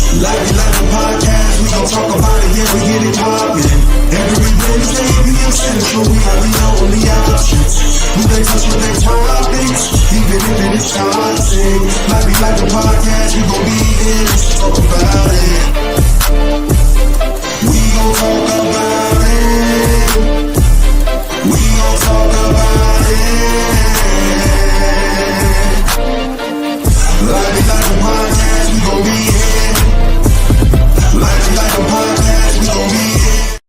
Like a podcast, we gon' talk about it, yeah, we get it poppin'. Every Wednesday, we in Central, we are the only options. We may touch on their topics, even if it is toxic. Like a podcast, we gon' be in to talk about it. We gon' talk about it. We gon' talk about it. Like a podcast, we gon' be here. Like a podcast, we gon' be here.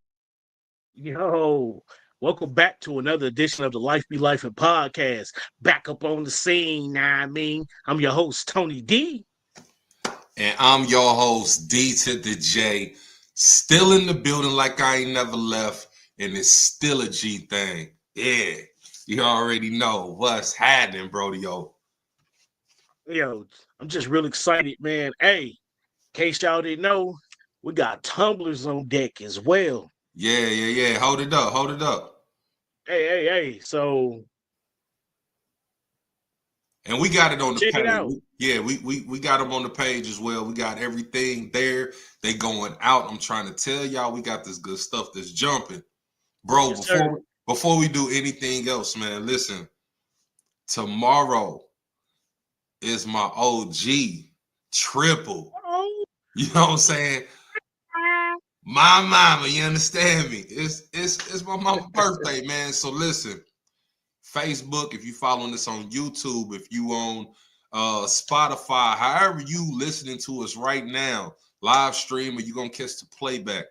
Yo, welcome back to another edition of the Life Be Life and podcast. Back up on the scene, I'm your host, Tony D. And I'm your host, D to the J. Still in the building like I ain't never left. And it's still a G thing. Yeah, you already know what's happening, Brody-o. Yo, I'm just real excited, man. Hey, in case y'all didn't know, we got tumblers on deck as well. Yeah. Hold it up. Hey. So, and we got it on the check page. It out. We got them on the page as well. We got everything there. They going out. I'm trying to tell y'all, we got this good stuff that's jumping. Bro, Yes, before we do anything else, man, listen. Tomorrow is my OG triple. Oh. You know what I'm saying? My mama, you understand me? It's my mama's birthday, man. So listen, Facebook, if you following this on YouTube, if you on Spotify, however you listening to us right now, live stream, or you gonna catch the playback,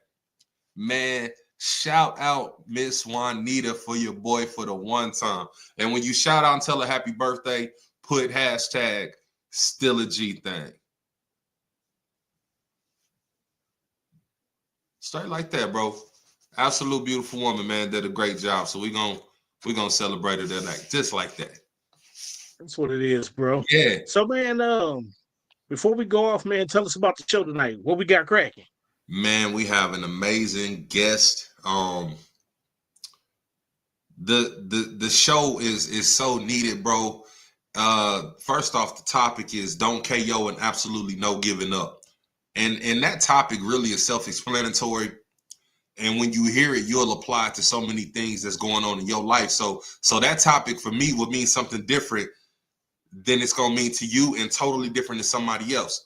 man. Shout out Miss Juanita for your boy for the one time. And when you shout out and tell her happy birthday, put hashtag still a G thing. Straight like that, bro. Absolute beautiful woman, man. Did a great job. So we're gonna celebrate her that night. Just like that. That's what it is, bro. Yeah. So, man, before we go off, man, tell us about the show tonight. What we got cracking? Man, we have an amazing guest. The show is so needed, bro. First off, the topic is don't KO and absolutely no giving up. And that topic really is self-explanatory. And when you hear it, you'll apply it to so many things that's going on in your life. So that topic for me would mean something different than it's going to mean to you and totally different than somebody else.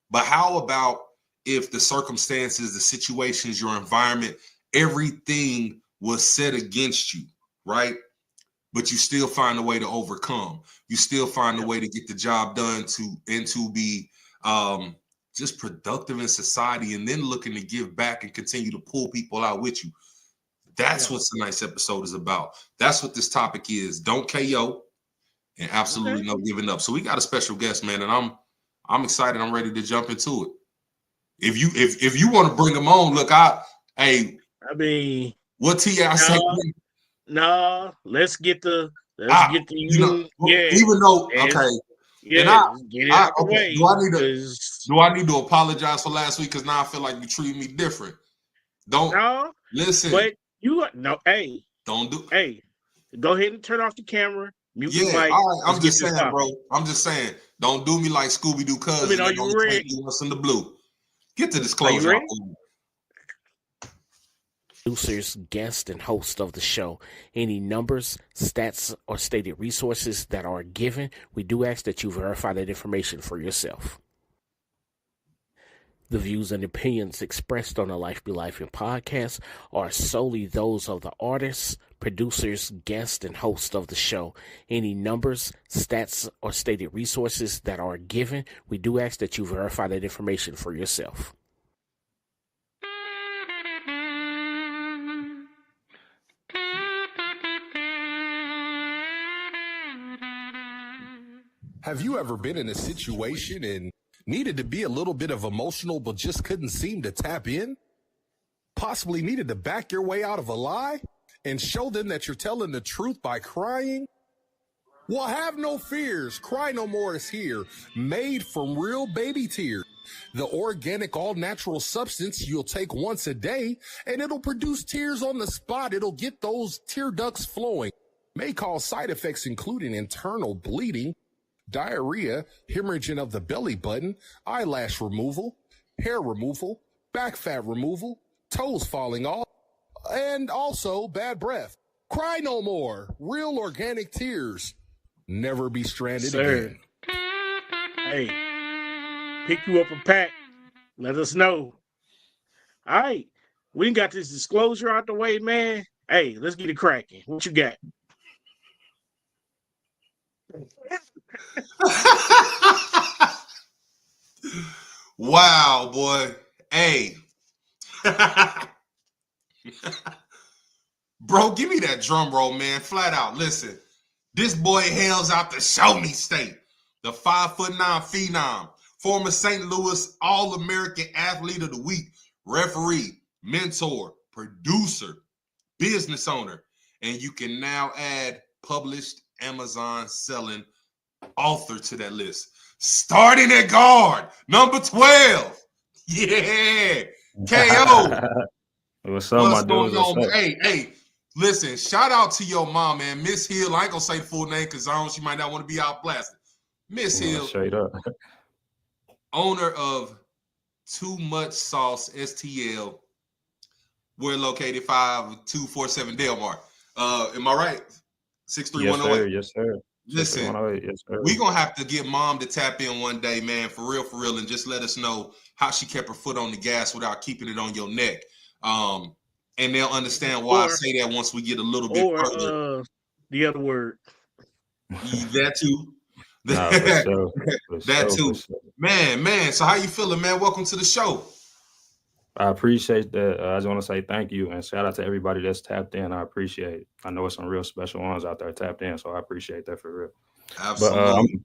But how about if the circumstances, the situations, your environment, everything was set against you, right? But you still find a way to overcome. You still find a way to get the job done to be just productive in society, and then looking to give back and continue to pull people out with you. That's what tonight's episode is about. That's what this topic is. Don't KO and absolutely no giving up. So we got a special guest, man, and I'm excited. I'm ready to jump into it. If you want to bring them on, look, what T.I. say? No, let's get the even though yeah, get it out the way. Do I need to apologize for last week? Because now I feel like you treated me different. Listen. But don't do. Hey, go ahead and turn off the camera. Mute the mic. All right. I'm just saying, bro. I'm just saying, don't do me like Scooby Doo cousin. Are you ready? What's in the blue? Get to disclosure. Producers, guests, and hosts of the show. Any numbers, stats, or stated resources that are given, we do ask that you verify that information for yourself. The views and opinions expressed on the Life Be Life and podcast are solely those of the artists, producers, guests, and hosts of the show. Any numbers, stats, or stated resources that are given, we do ask that you verify that information for yourself. Have you ever been in a situation and needed to be a little bit of emotional but just couldn't seem to tap in? Possibly needed to back your way out of a lie and show them that you're telling the truth by crying? Well, have no fears. Cry No More is here, made from real baby tears. The organic, all-natural substance you'll take once a day, and it'll produce tears on the spot. It'll get those tear ducts flowing. May cause side effects including internal bleeding, diarrhea, hemorrhaging of the belly button, eyelash removal, hair removal, back fat removal, toes falling off, and also bad breath. Cry no more. Real organic tears. Never be stranded Sir. again. Hey, pick you up a pack. Let us know. All right. We done got this disclosure out the way, man. Hey, let's get it cracking. What you got? Wow, boy. Hey. Bro, give me that drum roll, man. Flat out. Listen, this boy hails out the Show Me State. The 5'9" phenom, former St. Louis All-American Athlete of the Week, referee, mentor, producer, business owner, and you can now add published Amazon selling author to that list. Starting at guard, number 12. Yeah. KO. What's up, my dude? Going on? Hey, listen, shout out to your mom, man. Miss Hill. I ain't gonna say the full name because she might not want to be out blasted. Miss Hill, straight up. owner of Too Much Sauce STL. We're located 5247 Delmar. Am I right? 63108. Yes, sir. Listen, yes, sir. we gonna have to get mom to tap in one day, man, for real, and just let us know how she kept her foot on the gas without keeping it on your neck. And they'll understand why I say that once we get a little bit further. The other word. That too. Nah, for sure. That too. Man. So how you feeling, man? Welcome to the show. I appreciate that. I just want to say thank you and shout out to everybody that's tapped in. I appreciate it. I know it's some real special ones out there tapped in, so I appreciate that for real. Absolutely.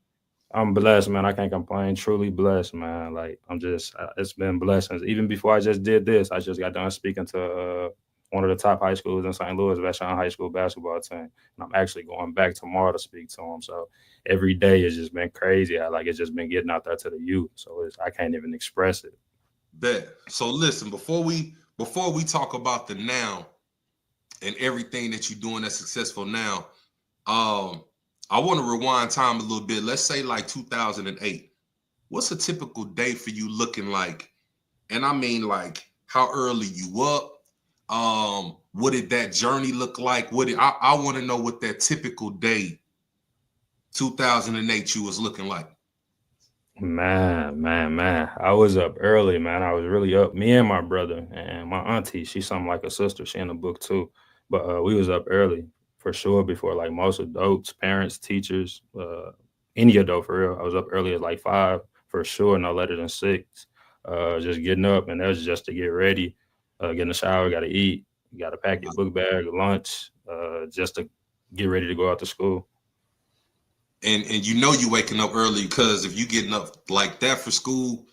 But I'm blessed, man. I can't complain. Truly blessed, man. Like I'm just, it's been blessings. Even before I just did this, I just got done speaking to one of the top high schools in St. Louis, Vashon High School basketball team, and I'm actually going back tomorrow to speak to them. So every day has just been crazy. It's just been getting out there to the youth. So I can't even express it. Bet. So listen, before we talk about the now and everything that you're doing that's successful now, I want to rewind time a little bit. Let's say like 2008. What's a typical day for you looking like? And I mean, like, how early you up? What did that journey look like? I want to know what that typical day 2008 you was looking like. Man. I was up early, man. I was really up. Me and my brother and my auntie, she's something like a sister. She in the book too. But we was up early for sure before like most adults, parents, teachers, any adult for real. I was up early at like 5 for sure, no later than 6. Just getting up, and that was just to get ready, get in the shower, got to eat, got to pack your book bag, lunch, just to get ready to go out to school. And you know you waking up early because if you getting up like that for school,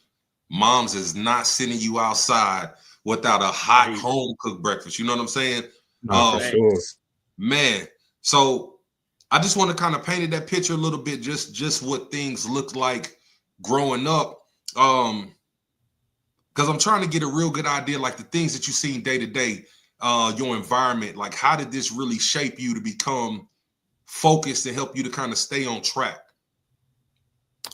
moms is not sending you outside without a hot home cooked breakfast. You know what I'm saying? No, for sure. Man. So I just want to kind of paint that picture a little bit, just what things look like growing up. Because I'm trying to get a real good idea, like the things that you seen day to day, your environment, like how did this really shape you to become focused and help you to kind of stay on track?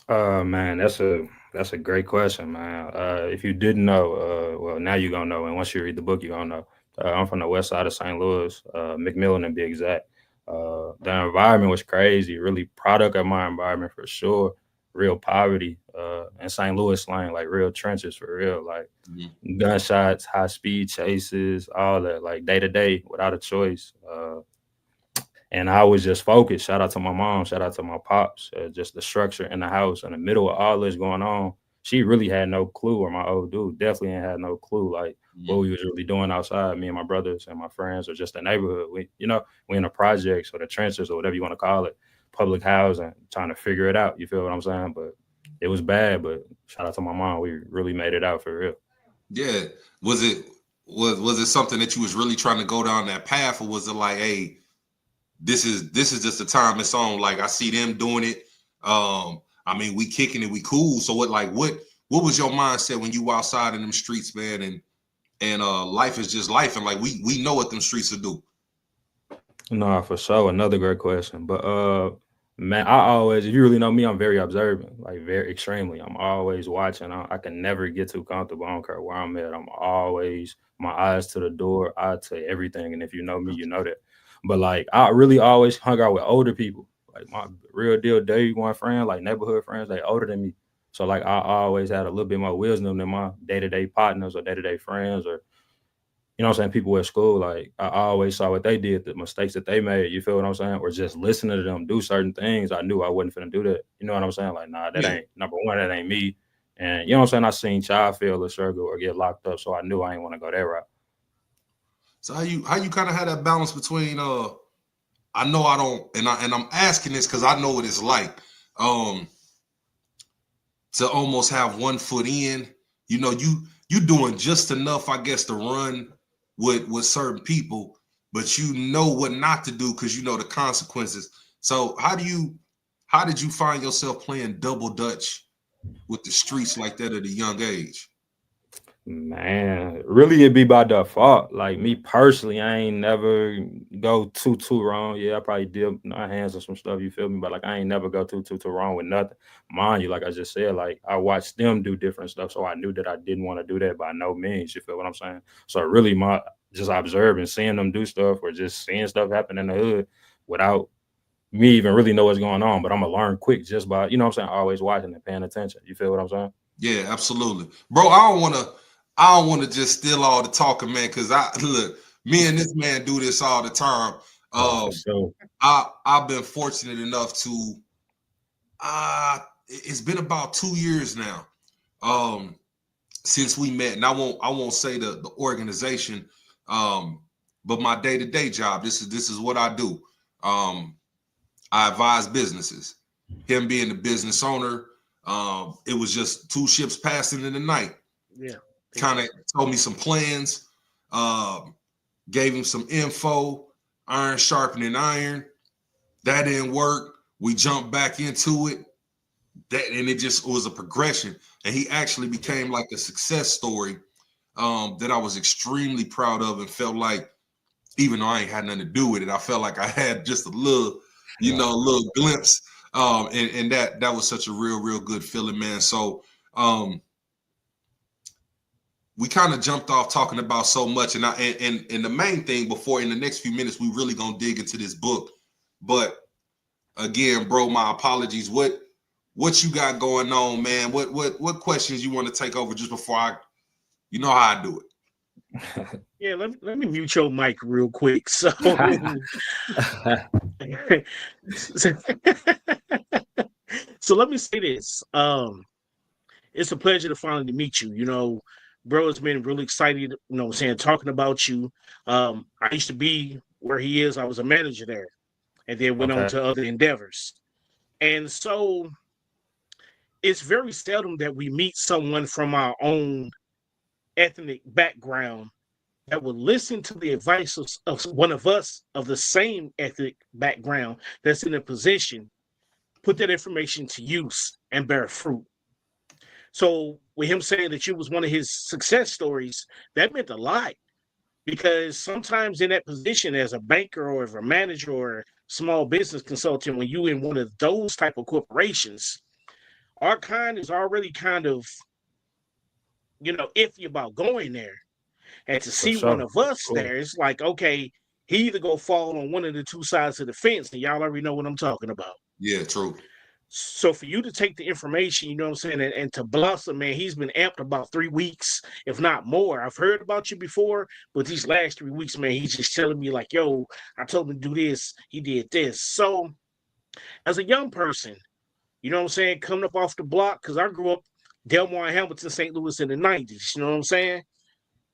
Man, that's a great question, man. If you didn't know, well, now you're gonna know, and once you read the book, you're gonna know. I'm from the west side of St. Louis, McMillan to be exact. The environment was crazy, really product of my environment for sure. Real poverty, in St. Louis slang, like real trenches for real, like gunshots, high speed chases, all that, like day to day without a choice. And I was just focused. Shout out to my mom, shout out to my pops, just the structure in the house in the middle of all this going on. She really had no clue, or my old dude definitely ain't had no clue, like what we was really doing outside, me and my brothers and my friends, or just the neighborhood. We in the projects or the trenches or whatever you want to call it, public housing, trying to figure it out. You feel what I'm saying? But it was bad, but shout out to my mom. We really made it out for real. Yeah. Was it something that you was really trying to go down that path, or was it like, hey, this is just the time it's on? Like I see them doing it. I mean, we kicking it, we cool. So what was your mindset when you outside in them streets, man? And life is just life, and like we know what them streets will do. No, for sure. Another great question. But Man, I always, if you really know me, I'm very observant, like very extremely. I'm always watching. I can never get too comfortable. I don't care where I'm at. I'm always my eyes to the door, eye to everything. And if you know me, you know that. But like, I really always hung out with older people, like my real deal day one friend, like neighborhood friends. They older than me, so like I always had a little bit more wisdom than my day to day partners or day to day friends or you know what I'm saying, people at school, like I always saw what they did, the mistakes that they made, you feel what I'm saying? Or just listening to them do certain things. I knew I wasn't finna do that. You know what I'm saying? Like, nah, that Yeah. ain't number one, that ain't me. And you know what I'm saying? I seen child fail or struggle or get locked up. So I knew I ain't want to go that route. So how you kind of have that balance between I know I don't and I'm asking this because I know what it's like um to almost have one foot in. You know, you doing just enough, I guess, to run with certain people, but you know what not to do because you know the consequences. So how did you find yourself playing double dutch with the streets like that at a young age? Man, really it be by default. Like me personally, I ain't never go too wrong. Yeah, I probably did my hands on some stuff, you feel me? But like I ain't never go too wrong with nothing. Mind you, like I just said, like I watched them do different stuff. So I knew that I didn't want to do that by no means. You feel what I'm saying? So really my just observing, seeing them do stuff or just seeing stuff happen in the hood without me even really know what's going on. But I'm gonna learn quick just by, you know what I'm saying, always watching and paying attention. You feel what I'm saying? Yeah, absolutely, bro. I don't wanna just steal all the talking, man, because I look, me and this man do this all the time. For sure. I've been fortunate enough to it's been about 2 years now since we met, and I won't say the organization, um, but my day-to-day job. This is what I do. Um, I advise businesses. Him being the business owner, it was just two ships passing in the night. Yeah. Kind of told me some plans, um, gave him some info, iron sharpening iron. That didn't work. We jumped back into it. And it just was a progression. And he actually became like a success story that I was extremely proud of and felt like, even though I ain't had nothing to do with it, I felt like I had just a little, a little glimpse. And that was such a real good feeling, man. So we kind of jumped off talking about so much, and the main thing before in the next few minutes we really gonna dig into this book. But again, bro, my apologies. What you got going on, man? What questions you want to take over just before you know how I do it? Yeah, let me mute your mic real quick. So, so let me say this. It's a pleasure to finally meet you. You know, bro has been really excited, you know what I'm saying, talking about you. I used to be where he is, I was a manager there, and then went on Okay. to other endeavors. And so it's very seldom that we meet someone from our own ethnic background that will listen to the advice of one of us of the same ethnic background that's in a position, put that information to use and bear fruit. So with him saying that you was one of his success stories, that meant a lot because sometimes in that position as a banker or as a manager or a small business consultant, when you in one of those type of corporations, our kind is already kind of, iffy about going there. And to For see one sure. of us Cool. there, it's like, okay, he either go fall on one of the two sides of the fence, and y'all already know what I'm talking about. Yeah, true. So for you to take the information, you know what I'm saying, and to blossom, man, he's been amped about 3 weeks, if not more. I've heard about you before, but these last 3 weeks, man, he's just telling me like, yo, I told him to do this, he did this. So as a young person, you know what I'm saying, coming up off the block, because I grew up Delmar and Hamilton, St. Louis in the 90s, you know what I'm saying?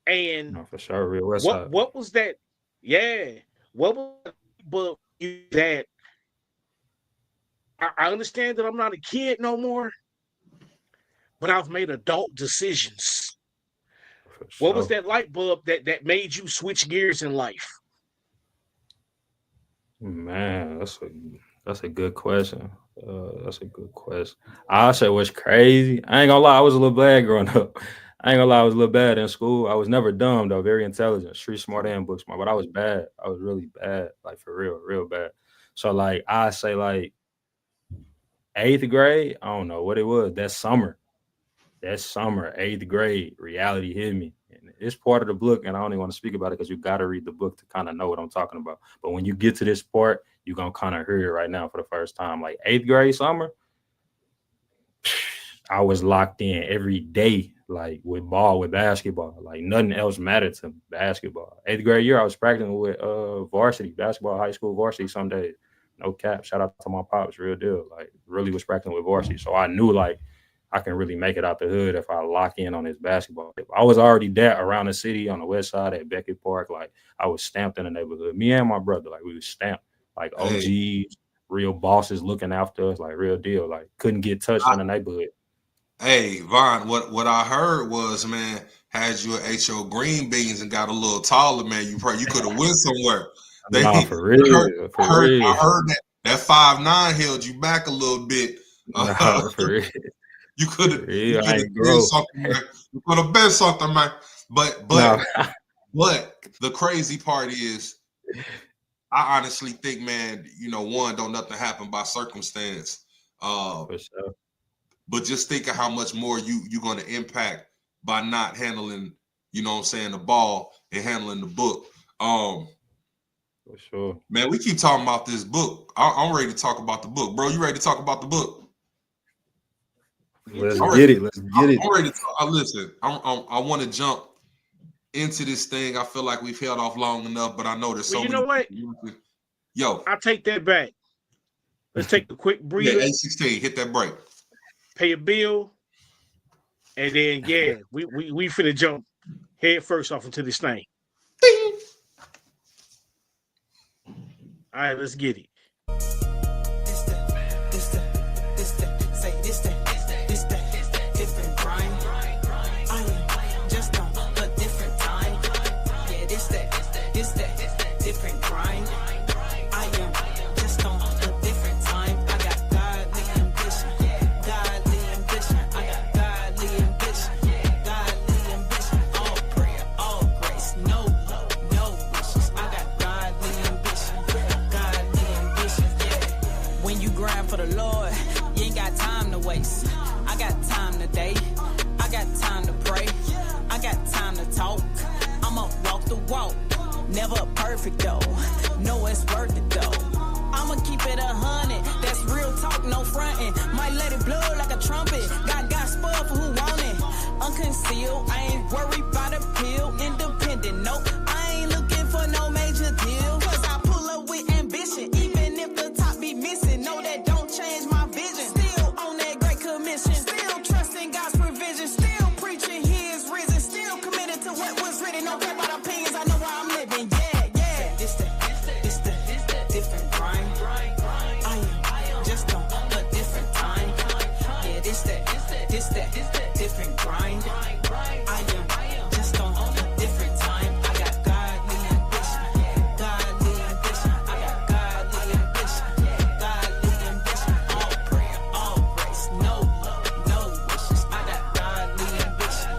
And No, for sure. Real West what Side. what was that? Yeah, what was but you that I understand that I'm not a kid no more, but I've made adult decisions. For What was sure. that light bulb that made you switch gears in life? Man, that's a good question. That's a good question. I say what's crazy. I ain't gonna lie, I was a little bad growing up. I ain't gonna lie, I was a little bad in school. I was never dumb though, very intelligent, street smart and book smart, but I was bad. I was really bad, like for real, real bad. So like I say like 8th grade, I don't know what it was. That summer, 8th grade, reality hit me. And it's part of the book, and I don't even want to speak about it because you got to read the book to kind of know what I'm talking about. But when you get to this part, you're going to kind of hear it right now for the first time. Like 8th grade summer, I was locked in every day, like with basketball. Like nothing else mattered to me, basketball. 8th grade year, I was practicing with varsity, basketball, high school varsity some days. No cap. Shout out to my pops, real deal. Like really was practicing with varsity. So I knew like I can really make it out the hood if I lock in on this basketball. I was already there around the city on the west side at Beckett Park. Like I was stamped in the neighborhood. Me and my brother, like we was stamped. Like OGs, real bosses looking after us, like real deal. Like couldn't get touched in the neighborhood. Hey, Vaughn, what I heard was, man, had you at H.O. Green Beans and got a little taller, man, you could have went somewhere. Nah, for real. I heard that 5'9" held you back a little bit. Nah, for real. You could have been something, man. You could have been something, man. But the crazy part is, I honestly think, man, one, don't nothing happen by circumstance. For sure. But just think of how much more you're going to impact by not handling, the ball and handling the book. For sure. Man, we keep talking about this book. I'm ready to talk about the book. Bro, you ready to talk about the book? Let's get it. I'm ready to talk. Listen, I want to jump into this thing. I feel like we've held off long enough, but I know there's so many. You know what? Yo. I'll take that back. Let's take a quick breather. Yeah, 8:16. Hit that break. Pay a bill, and then we finna jump head first off into this thing. Ding. All right, let's get it. Never perfect though, no it's worth it though. I'ma keep it 100, that's real talk, no frontin'. Might let it blow like a trumpet, got gospel for who want it. Unconcealed, I ain't worried about a pill. Independent, nope, I ain't looking for no major deal. Cause I pull up with ambition, even if the top be missing. No, that don't change my vision. Still on that great commission, still trusting God's provision. Still preaching he is risen, still committed to what was written. No care about opinions, I know where I'm living. This the different grind. I am just on a different time. Yeah, this the different grind. I am just on a different time. I got godly ambition. I got godly ambition. All prayer, all grace, no love, no wishes. I got godly ambition.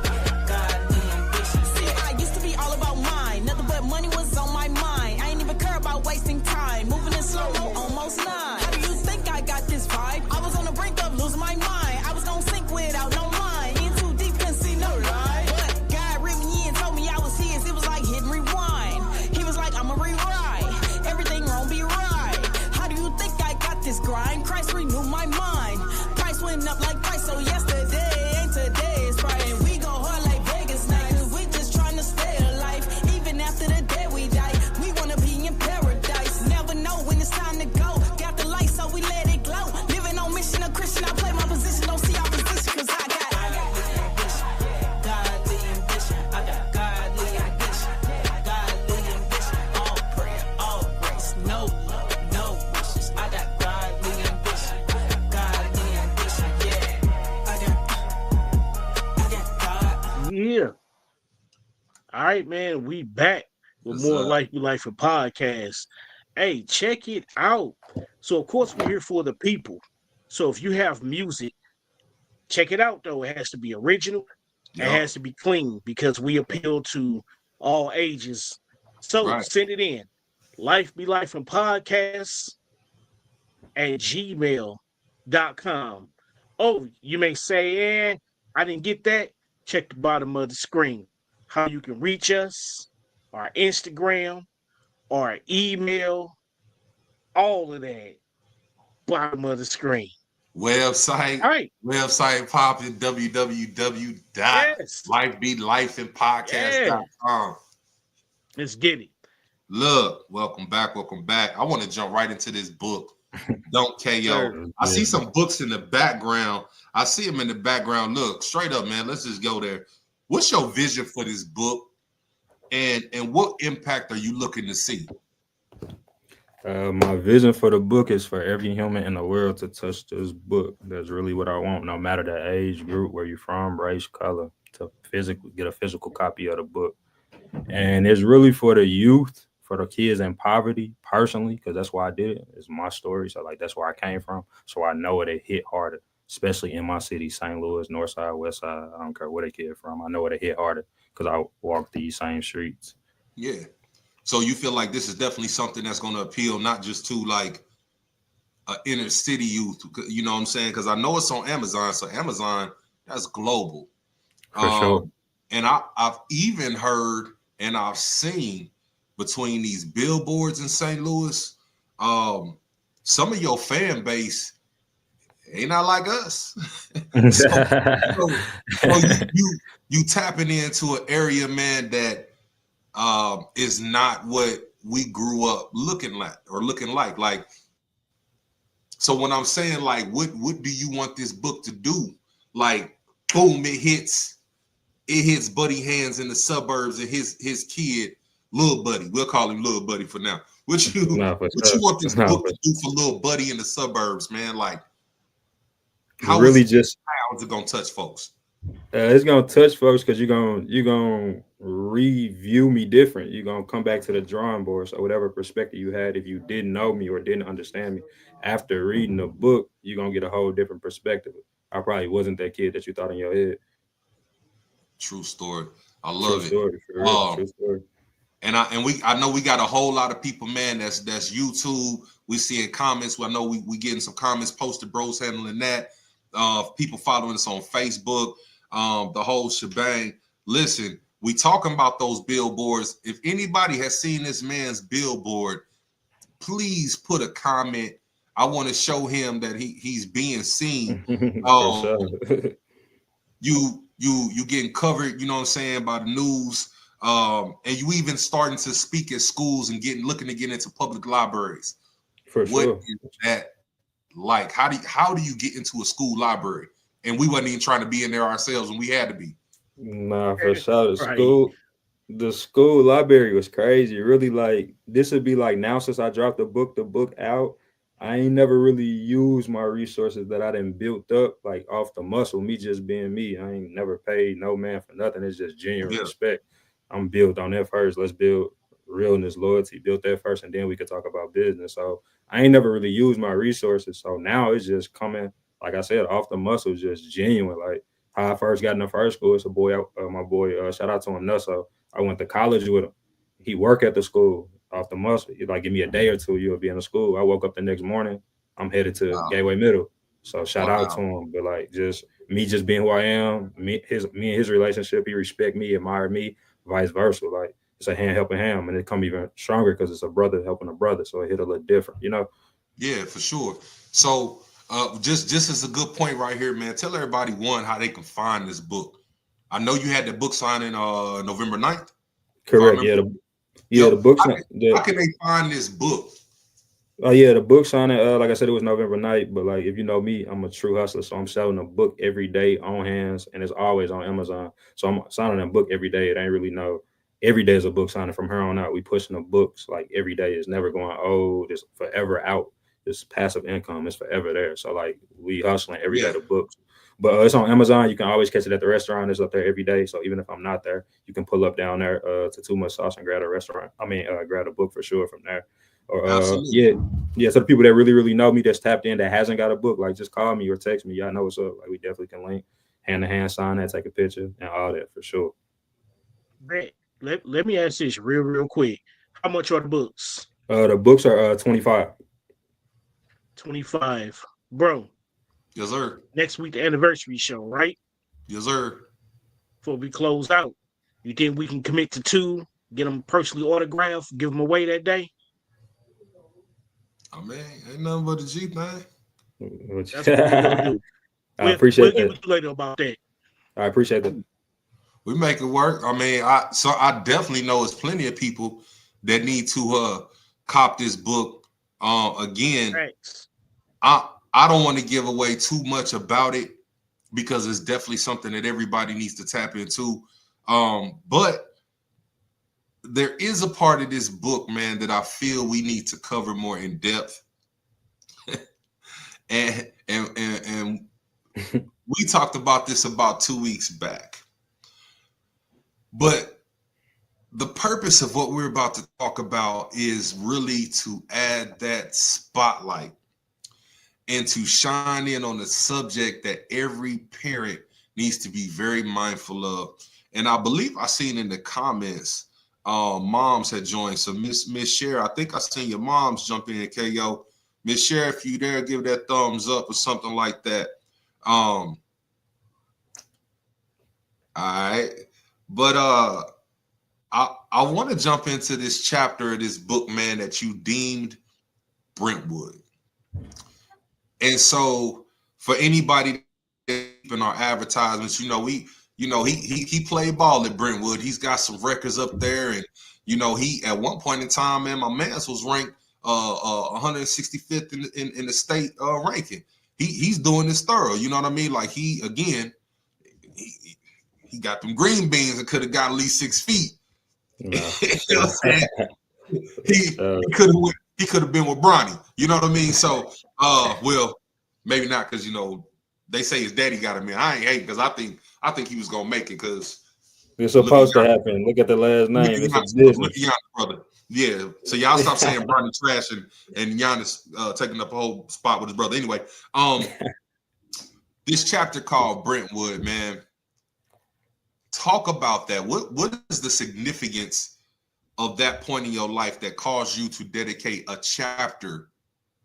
See, I used to be all about mine. Nothing but money was on my mind. I ain't even care about wasting time. Moving in slow-mo, almost 9. How do you think I got this vibe? I was on the brink of losing my mind. I was gonna sink without no mind. In too deep, couldn't see no lie. But God ripped me in, told me I was his. It was like hit and rewind. He was like, I'ma rewrite. Everything wrong be right. How do you think I got this grind? Christ renewed my mind. Price went up like price, so yesterday ain't today's Friday. We go hard like Vegas night, cause we just trying to stay alive. Even after the day we die, we wanna be in paradise. Never know when it's time to go. Got the light, so we let it glow. Living on mission, a Christian, I play my position. Don't see opposition, cause I got godly ambition. I got godly ambition. All prayer, all grace, no love, no wishes. I got godly ambition. Yeah. I got God. Yeah. All right, man. We back with more Life Be Life and podcast. Hey, check it out. So, of course, we're here for the people. So, if you have music, check it out, though. It has to be original. It has to be clean because we appeal to all ages. So, send it in. Life Be Life and podcast at gmail.com. Oh, you may say, I didn't get that. Check the bottom of the screen. How you can reach us, our Instagram, our email, all of that. Bottom of the screen. Website, All right. website popping, Yes. Yeah. www.lifebeatlifeandpodcast.com. Let's get it. Look, welcome back. I want to jump right into this book. Don't KO. Sir. I see some books in the background. I see them in the background. Look, straight up, man. Let's just go there. What's your vision for this book? And what impact are you looking to see? My vision for the book is for every human in the world to touch this book. That's really what I want, no matter the age group, where you're from, race, color, to physically get a physical copy of the book. And it's really for the youth, for the kids in poverty, personally, because that's why I did it. It's my story. So, like, that's where I came from. So I know it hit harder, especially in my city, St. Louis, North Side, West Side. I don't care where they came from. I know it hit harder because I walk these same streets. Yeah. So you feel like this is definitely something that's going to appeal not just to like inner city youth, you know what I'm saying? Because I know it's on Amazon. So Amazon, that's global. For sure. And I've even heard and I've seen between these billboards in St. Louis, some of your fan base ain't not like us. so you tapping into an area, man, that is not what we grew up looking like. Like, so when I'm saying like, what do you want this book to do? Like, boom, it hits Buddy hands in the suburbs and his kid, Lil Buddy. We'll call him Lil Buddy for now. What you want this book to do for Lil Buddy in the suburbs, man? Like, how is it gonna touch folks? It's gonna touch folks because you're gonna review me different. You're gonna come back to the drawing board. So whatever perspective you had, if you didn't know me or didn't understand me, after reading the book, you're gonna get a whole different perspective. I probably wasn't that kid that you thought in your head. True story. I love it. True story. And I know we got a whole lot of people, man. That's YouTube. We seeing comments. I know we getting some comments posted. Bros handling that. People following us on Facebook. The whole shebang. Listen, we talking about those billboards. If anybody has seen this man's billboard, please put a comment. I want to show him that he's being seen. You getting covered, you know what I'm saying, by the news. And you even starting to speak at schools and looking to get into public libraries. For sure. What is that like? How do you get into a school library? And we wasn't even trying to be in there ourselves when we had to be. Nah, for sure. The school library was crazy. Really, like, this would be like now since I dropped the book out, I ain't never really used my resources that I done built up like off the muscle, me just being me. I ain't never paid no man for nothing. It's just genuine respect. I'm built on that first. Let's build realness, loyalty, build that first, and then we could talk about business. So I ain't never really used my resources. So now it's just coming, like I said, off the muscle, just genuine. Like how I first got in the first school, it's a boy, my boy, shout out to him, Nusso. I went to college with him. He worked at the school off the muscle. He'd like, give me a day or two, you'll be in the school. I woke up the next morning, I'm headed to Gateway Middle. So shout out to him. But like just being who I am, me and his relationship, he respect me, admire me, vice versa. Like it's a hand helping hand, and it come even stronger because it's a brother helping a brother. So it hit a little different, you know? Yeah, for sure. So just as a good point right here, man, tell everybody how they can find this book. I know you had the book signing November 9th. Correct. The book signing. How can they find this book? Oh yeah, the book signing. Like I said, it was November 9th. But like, if you know me, I'm a true hustler, so I'm selling a book every day on hands, and it's always on Amazon. So I'm signing a book every day. It ain't really every day is a book signing from here on out. We pushing the books like every day. It's never going old. It's forever out. It's passive income. It's forever there. So like we hustling every day the books. But it's on Amazon. You can always catch it at the restaurant. It's up there every day. So even if I'm not there, you can pull up down there to Too Much Sauce and grab a book for sure from there. Or so the people that really, really know me, that's tapped in, that hasn't got a book, like just call me or text me. Y'all know what's up. Like we definitely can link, hand to hand, sign that, take a picture, and all that for sure. Let me ask this real quick. How much are the books? The books are $25. $25, bro. Yes, sir. Next week, the anniversary show, right? Yes, sir. Before we close out. You think we can commit to 2, get them personally autographed, give them away that day? I mean, ain't nothing but a G, man. That's what we're going to do. I We'll appreciate get that. with you later about that. I appreciate that. We make it work. I mean, I definitely know there's plenty of people that need to cop this book. Again, Thanks. I don't want to give away too much about it because it's definitely something that everybody needs to tap into. But there is a part of this book, man, that I feel we need to cover more in depth. and we talked about this about 2 weeks back. But the purpose of what we're about to talk about is really to add that spotlight and to shine in on the subject that every parent needs to be very mindful of. And I believe I seen in the comments, moms had joined. So Miss Cher, I think I seen your moms jump in, KO. Miss Cher, if you there, give that thumbs up or something like that. All right. But I want to jump into this chapter of this book, man, that you deemed Brentwood. And so for anybody in our advertisements, he played ball at Brentwood. He's got some records up there, and he at one point in time, man, my man's was ranked 165th in the state ranking. He's doing this thorough, you know what I mean? Like he got them green beans and could have got at least 6 feet. No. You know what I'm saying? He could have been with Bronny. You know what I mean? So well, maybe not, because they say his daddy got him in. I ain't hating because I think he was gonna make it, because it's supposed to happen. Look at the last name. It's a business. Look at Giannis, brother. Yeah. So y'all stop saying Bronny trash and Giannis taking up a whole spot with his brother. Anyway, this chapter called Brentwood, man. Talk about that. What is the significance of that point in your life that caused you to dedicate a chapter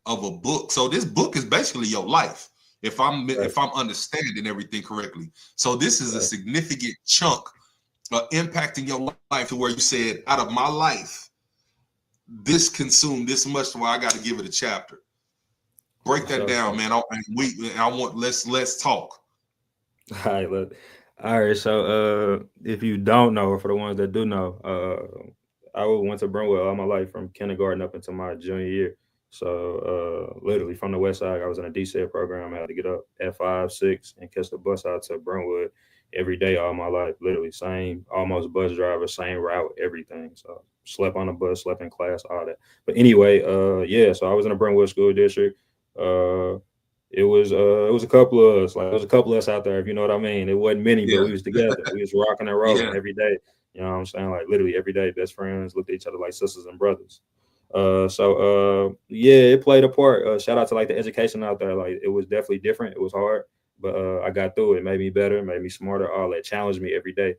of a book? So this book is basically your life, if I'm understanding everything correctly. So this is a significant chunk impacting your life to where you said, out of my life, this consumed this much, so I got to give it a chapter. Break that down, man. Let's talk. All right. So if you don't know, or for the ones that do know, I went to Brentwood all my life from kindergarten up until my junior year. So literally from the west side, I was in a DCED program. I had to get up at 5, 6 and catch the bus out to Brentwood every day all my life. Literally same, almost bus driver, same route, everything. So slept on the bus, slept in class, all that. But anyway, so I was in a Brentwood school district. It was a couple of us, there was a couple of us out there, if you know what I mean. It wasn't many, but we was together. We was rocking and rolling every day. You know what I'm saying? Like literally every day, best friends, looked at each other like sisters and brothers. It played a part. Shout out to the education out there. Like it was definitely different. It was hard, but I got through it. It made me better, made me smarter. All that challenged me every day,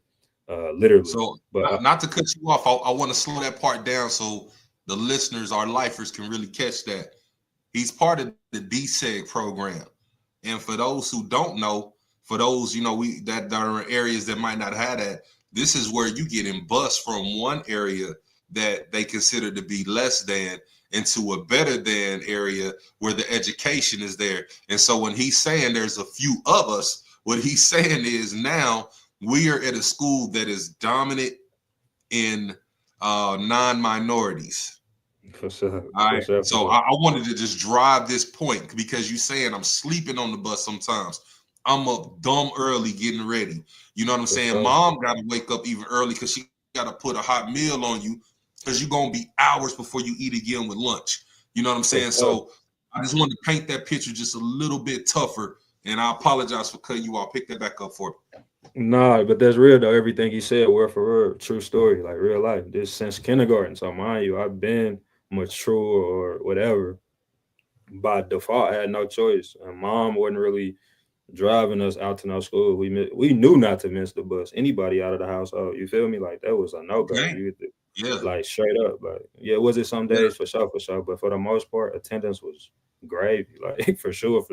literally. So, but not to cut you off, I want to slow that part down so the listeners, our lifers, can really catch that. He's part of the DSEG program, and for those who don't know, for those that are in areas that might not have that, this is where you get in bus from one area that they consider to be less than into a better than area where the education is there. And so when he's saying there's a few of us, what he's saying is now we are at a school that is dominant in non-minorities. For sure. All right. So I wanted to just drive this point, because you saying I'm sleeping on the bus sometimes. I'm up dumb early getting ready. You know what I'm saying? Sure. Mom got to wake up even early because she got to put a hot meal on you, because you're going to be hours before you eat again with lunch. You know what I'm saying? Sure. So I just wanted to paint that picture just a little bit tougher, and I apologize for cutting you off. Pick that back up for me. Nah, but that's real though. Everything he said, word for word, true story, like real life. This since kindergarten. So mind you, I've been mature or whatever by default. I had no choice. And Mom wasn't really driving us out to no school. We knew not to miss the bus. Anybody out of the household, you feel me? Like that was a no-go. Yeah. Like straight up. Like, was it some days for sure, but for the most part, attendance was gravy. Like for sure.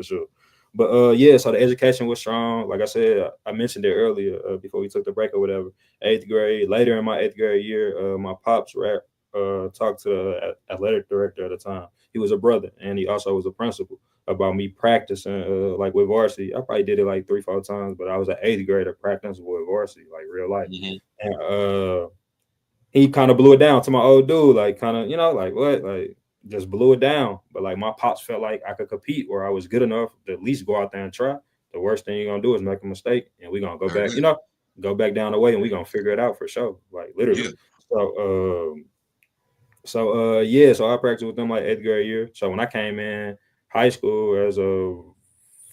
But yeah, so the education was strong. Like I said, I mentioned it earlier before we took the break or whatever. 8th grade, later in my 8th grade year, my pops talked to the athletic director at the time. He was a brother, and he also was a principal about me practicing like with varsity. I probably did it like 3, 4 times, but I was an 8th grader practicing with varsity, like real life. And he kind of blew it down to my old dude, like kind of, like what, like just blew it down. But like my pops felt like I could compete, or I was good enough to at least go out there and try. The worst thing you're gonna do is make a mistake, and we're gonna go back, go back down the way, and we're gonna figure it out for sure, like literally. Yeah. So I practiced with them like 8th grade year. So when I came in high school as a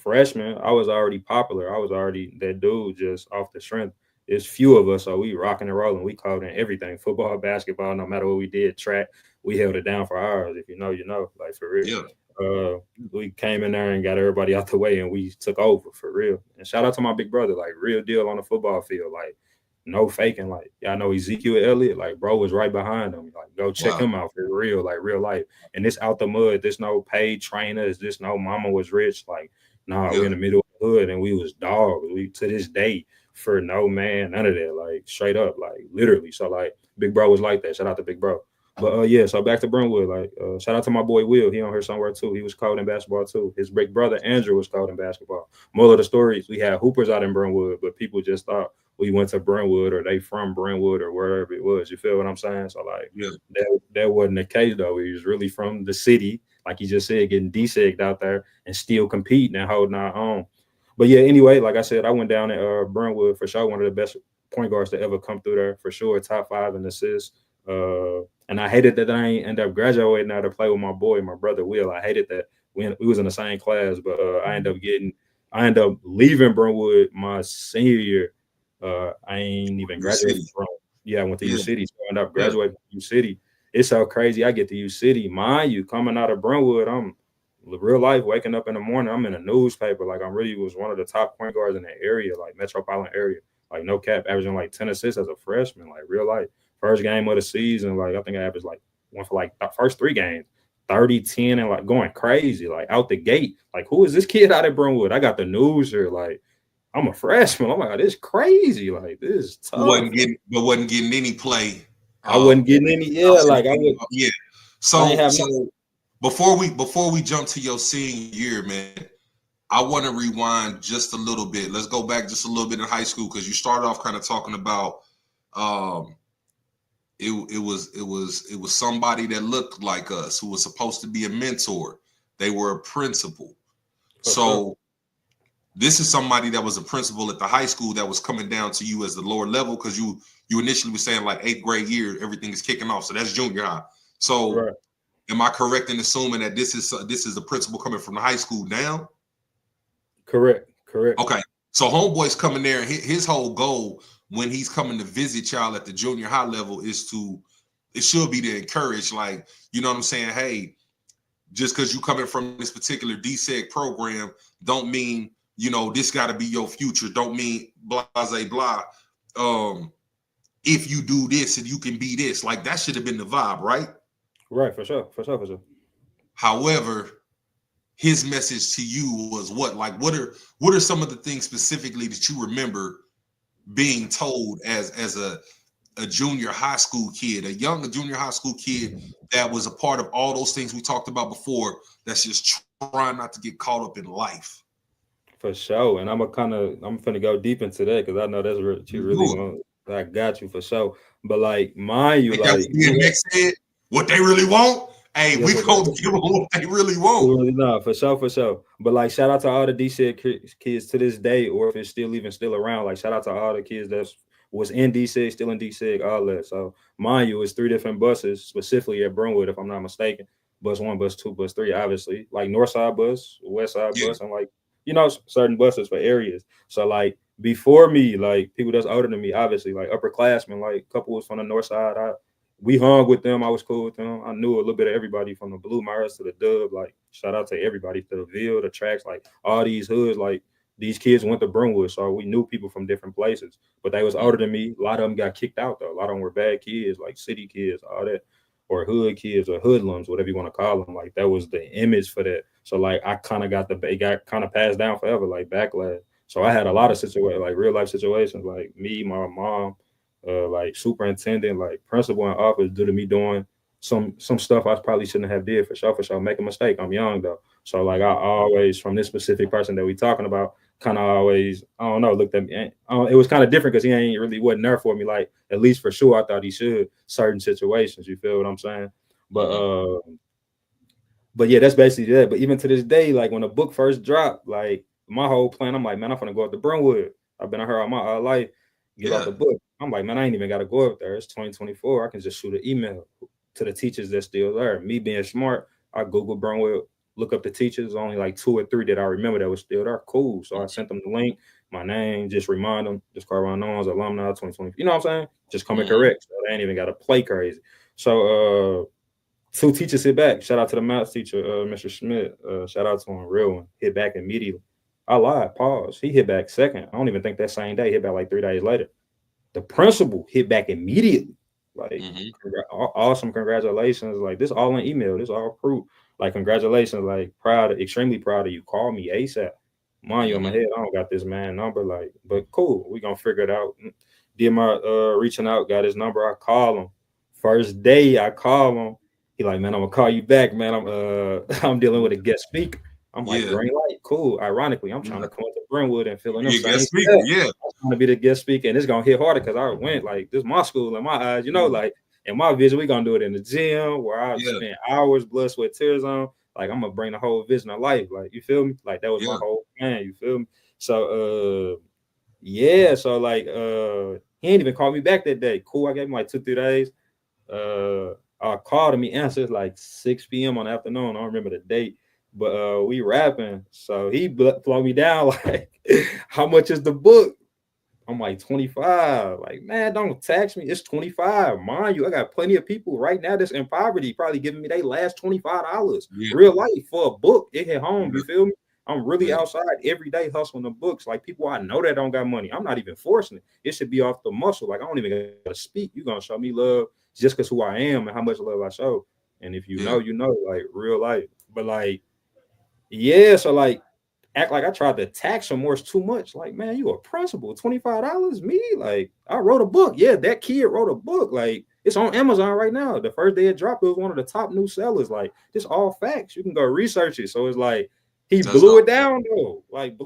freshman, I was already popular. I was already that dude just off the strength. There's few of us, so we rocking and rolling. We called in everything, football, basketball, no matter what we did, track, we held it down for hours. If you know, like for real. Yeah. We came in there and got everybody out the way, and we took over for real. And shout out to my big brother, like real deal on the football field, like no faking. Like y'all know Ezekiel Elliott, like bro was right behind him. Like go check him out for real, like real life. And this out the mud, this no paid trainers, this no mama was rich. Like we in the middle of the hood, and we was dogs. We to this day for no man, none of that. Like straight up, like literally. So like big bro was like that. Shout out to big bro. But yeah, so back to Brentwood. Like shout out to my boy Will. He on here somewhere too. He was called in basketball too. His big brother Andrew was called in basketball. Moral of the story is we had hoopers out in Brentwood, but people just thought we went to Brentwood or they from Brentwood or wherever it was. You feel what I'm saying? So like that wasn't the case though. He was really from the city, like you just said, getting desegged out there and still competing and holding our own. But yeah, anyway, like I said, I went down at Brentwood for sure. One of the best point guards to ever come through there for sure. Top 5 in assists. And I hated that I ain't end up graduating now to play with my boy, my brother Will. I hated that we was in the same class, but I ended up leaving Brentwood my senior year. I ain't even graduated from. Yeah, I went to U City, so I ended up graduating from U City. It's so crazy. I get to U City, mind you, coming out of Brentwood, I'm real life waking up in the morning. I'm in a newspaper, like I really was one of the top point guards in the area, like metropolitan area, like no cap, averaging like 10 assists as a freshman, like real life. First game of the season, like I think I averaged like went for like the first 3 games, 30, 10, and like going crazy, like out the gate. Like, who is this kid out of Brentwood? I got the news here, like I'm a freshman. I'm like, this is crazy. Like, this is tough. Wasn't getting any play. I wasn't getting any. Yeah, like I would. Yeah. So before we jump to your senior year, man, I want to rewind just a little bit. Let's go back just a little bit in high school, because you started off kind of talking about it was somebody that looked like us who was supposed to be a mentor. They were a principal. So this is somebody that was a principal at the high school that was coming down to you as the lower level, because you initially were saying like 8th grade year, everything is kicking off. So that's junior high. So am I correct in assuming that this is the principal coming from the high school down? Correct. Okay. So homeboy's coming there, and his whole goal when he's coming to visit y'all at the junior high level it should be to encourage, like, you know what I'm saying? Hey, just because you coming from this particular DSEG program don't mean, this got to be your future. Don't mean blah, blah, blah. If you do this and you can be this, like that should have been the vibe, right? Right, for sure. However, his message to you was what? Like, what are some of the things specifically that you remember being told as a junior high school kid, a young junior high school kid that was a part of all those things we talked about before, that's just trying not to get caught up in life? For sure. And I'm finna go deep into that, because I know that's what you really want. I got you for sure. But like, mind you, like said, what they really want. Hey, we gonna give them what they really want. No, for sure. But like, shout out to all the DSEG kids to this day, or if it's still around. Like, shout out to all the kids that was in DSEG, still in DSEG, all that. So mind you, it's 3 different buses specifically at Brentwood, if I'm not mistaken. Bus 1, bus 2, bus 3, obviously. Like Northside bus, Westside bus, and like, certain buses for areas. So like before me, like people that's older than me, obviously, like upperclassmen, like a couple was from the north side. We hung with them. I was cool with them. I knew a little bit of everybody, from the Blue Myers to the Dub. Like, shout out to everybody, to the Ville, the Tracks, like all these hoods. Like, these kids went to Brentwood, so we knew people from different places. But they was older than me. A lot of them got kicked out though. A lot of them were bad kids, like city kids, all that, or hood kids, or hoodlums, whatever you want to call them. Like, that was the image for that. So like I kind of it got kind of passed down forever, like backlash. So I had a lot of situations, like real life situations, like me, my mom, like superintendent, like principal in office, due to me doing some stuff I probably shouldn't have did for sure, make a mistake. I'm young though. So like I always, from this specific person that we talking about, kind of always, I don't know, looked at me. It was kind of different because he ain't really wasn't there for me. Like at least for sure, I thought he should certain situations. You feel what I'm saying? But yeah, that's basically that. But even to this day, like when the book first dropped, like my whole plan, I'm like, man, I'm gonna go up to Brentwood. I've been out here all my life, get out the book. I'm like, man, I ain't even gotta go up there. It's 2024. I can just shoot an email to the teachers that's still there. Me being smart, I Google Brentwood, look up the teachers. Only like 2 or 3 that I remember that was still there. Cool. So I sent them the link, my name, just remind them, just Karvon Owens, alumni 2020. You know what I'm saying? Just come and correct. So they ain't even gotta play crazy. So 2 teachers hit back. Shout out to the math teacher, Mr. Schmidt. Shout out to him, real one. Hit back immediately. I lied. Pause. He hit back second. I don't even think that same day. Hit back like 3 days later. The principal hit back immediately. Like, awesome, congratulations. Like, this all in email. This all proof. Like, congratulations. Like, extremely proud of you. Call me ASAP. Mind you, in my head, I don't got this man number. Like, but cool. We gonna figure it out. Did my reaching out. Got his number. I call him. First day, I call him. He like, man, I'm gonna call you back, man. I'm dealing with a guest speaker. I'm like, green light, cool. Ironically, I'm trying to come to Brentwood and fill in them guest speaker. I'm trying to be the guest speaker, and it's gonna hit harder because I went like this is my school in my eyes, you know, like in my vision, we gonna do it in the gym where I spend hours, blood, sweat, tears on. Like I'm gonna bring the whole vision of life. Like you feel me? Like that was my whole plan. You feel me? So so like he ain't even called me back that day. Cool. I gave him like 2-3 days. I called him, he answered like 6 p.m. on the afternoon. I don't remember the date, but we rapping. So he flowed me down like, how much is the book? I'm like 25. Like, man, don't tax me. It's 25. Mind you, I got plenty of people right now that's in poverty, probably giving me their last $25. Real life for a book. It hit home. You feel me? I'm really outside every day hustling the books. Like people I know that don't got money. I'm not even forcing it. It should be off the muscle. Like I don't even gotta speak. You're gonna show me love just because who I am and how much love I show. And if you know, you know, like real life. But like, so like act like I tried to tax him more. It's too much. Like, man, you a principal, $25? Me? Like, I wrote a book. Yeah, that kid wrote a book. Like, it's on Amazon right now. The first day it dropped, it was one of the top new sellers. Like, this all facts. You can go research it. So it's like he blew it down though. Like,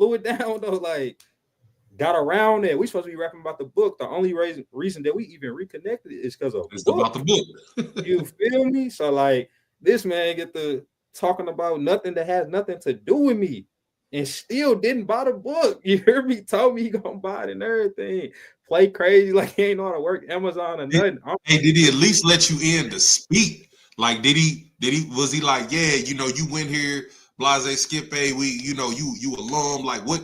got around it. We supposed to be rapping about the book. The only reason that we even reconnected is because of about the book. You feel me? So like this man get to talking about nothing that has nothing to do with me and still didn't buy the book. You hear me? Told me he gonna buy it and everything. Play crazy like he ain't know how to work Amazon or nothing. Hey, did he at least let you in to speak? Like, was he like, yeah, you know, you went here, Blase Skip, you alum, like what?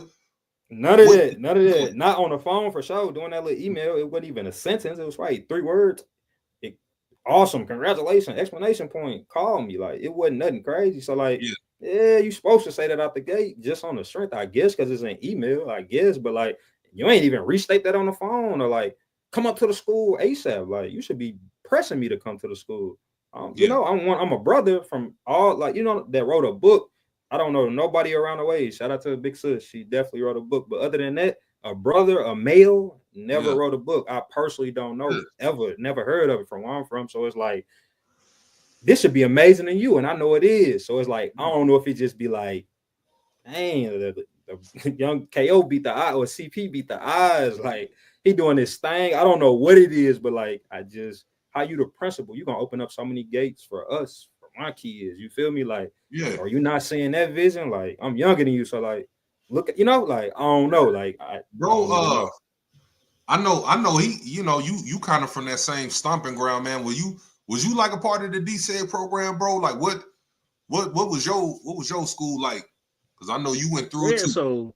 None of that. Not on the phone for sure. Doing that little email, it wasn't even a sentence. It was right 3 words. Awesome, congratulations! Explanation point. Call me. Like it wasn't nothing crazy. So like, yeah, you supposed to say that out the gate just on the strength, I guess, because it's an email, I guess. But like, you ain't even restate that on the phone or like come up to the school ASAP. Like you should be pressing me to come to the school. You know, I'm a brother from all like that wrote a book. I don't know nobody around the way. Shout out to a big sis. She definitely wrote a book. But other than that, a brother, a male, never wrote a book. I personally don't know ever, never heard of it from where I'm from. So it's like, this should be amazing in you. And I know it is. So it's like, I don't know if it just be like, dang, the young KO beat the eye or CP beat the eyes. Like he doing this thing. I don't know what it is, but like, how you the principal, you going to open up so many gates for us, for my kids. You feel me? Like, are you not seeing that vision? Like I'm younger than you. So like, look, like I don't know, like I know he, you kind of from that same stomping ground, man. Was you like a part of the DSEG program, bro? Like what was your school like? Because I know you went through it too. So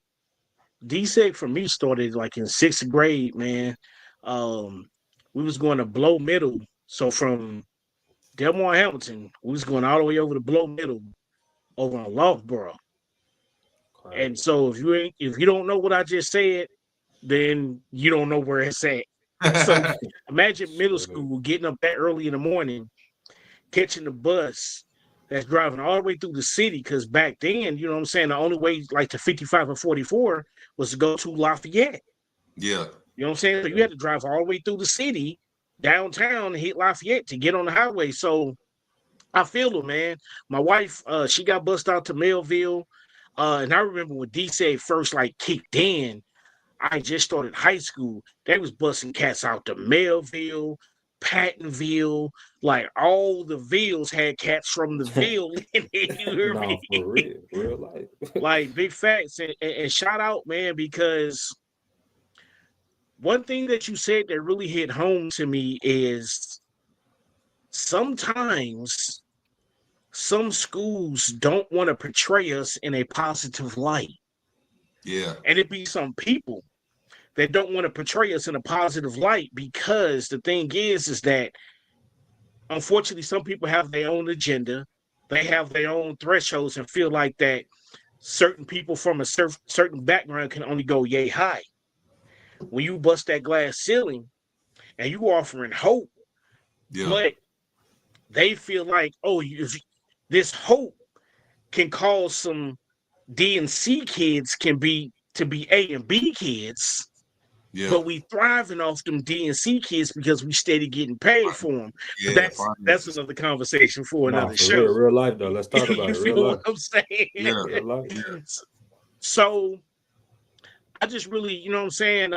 DSEG for me started like in 6th grade, man. We was going to Blow Middle, so from Delmar Hamilton, we was going all the way over to Blow Middle, over in Loughborough. And so if you don't know what I just said, then you don't know where it's at. So imagine middle school getting up that early in the morning, catching the bus, that's driving all the way through the city, because back then, you know what I'm saying, the only way like to 55 and 44 was to go to Lafayette. Yeah. You know what I'm saying? So you had to drive all the way through the city, downtown, and hit Lafayette to get on the highway. So I feel it, man. My wife, she got bussed out to Melville. And I remember when DC first like kicked in, I just started high school. They was busting cats out to Melville, Pattonville, like all the villes had cats from the ville in it. You hear No, me? for real life. Like big facts, and shout out, man, because one thing that you said that really hit home to me is sometimes some schools don't want to portray us in a positive light. Yeah. And it be some people that don't want to portray us in a positive light, because the thing is that unfortunately some people have their own agenda. They have their own thresholds and feel like that certain people from a certain background can only go yay high. When you bust that glass ceiling and you offering hope, Yeah. but they feel like, oh, this hope can cause some D and C kids can be to be A and B kids, Yeah. but we thriving off them D and C kids because we steady getting paid for them. Yeah, But that's another conversation for No, another for show. real life though. Let's talk about You it. Real feel life. what I'm saying? Yeah. Real life. So I just really, you know what I'm saying,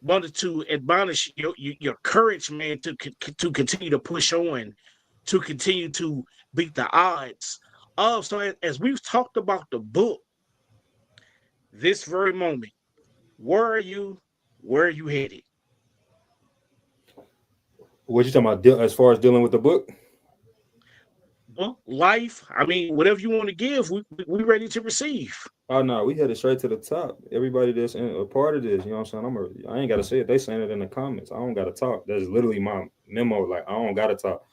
wanted to admonish your courage, man, to continue to push on, to continue to beat the odds. So as we've talked about the book, this very moment, where are you headed? What you talking about as far as dealing with the book? Well, life, I mean, whatever you want to give, we ready to receive. Oh no, we headed straight to the top. Everybody that's a part of this, you know what I'm saying? I ain't gotta say it. They saying it in the comments. I don't gotta talk. That's literally my memo. Like I don't gotta talk.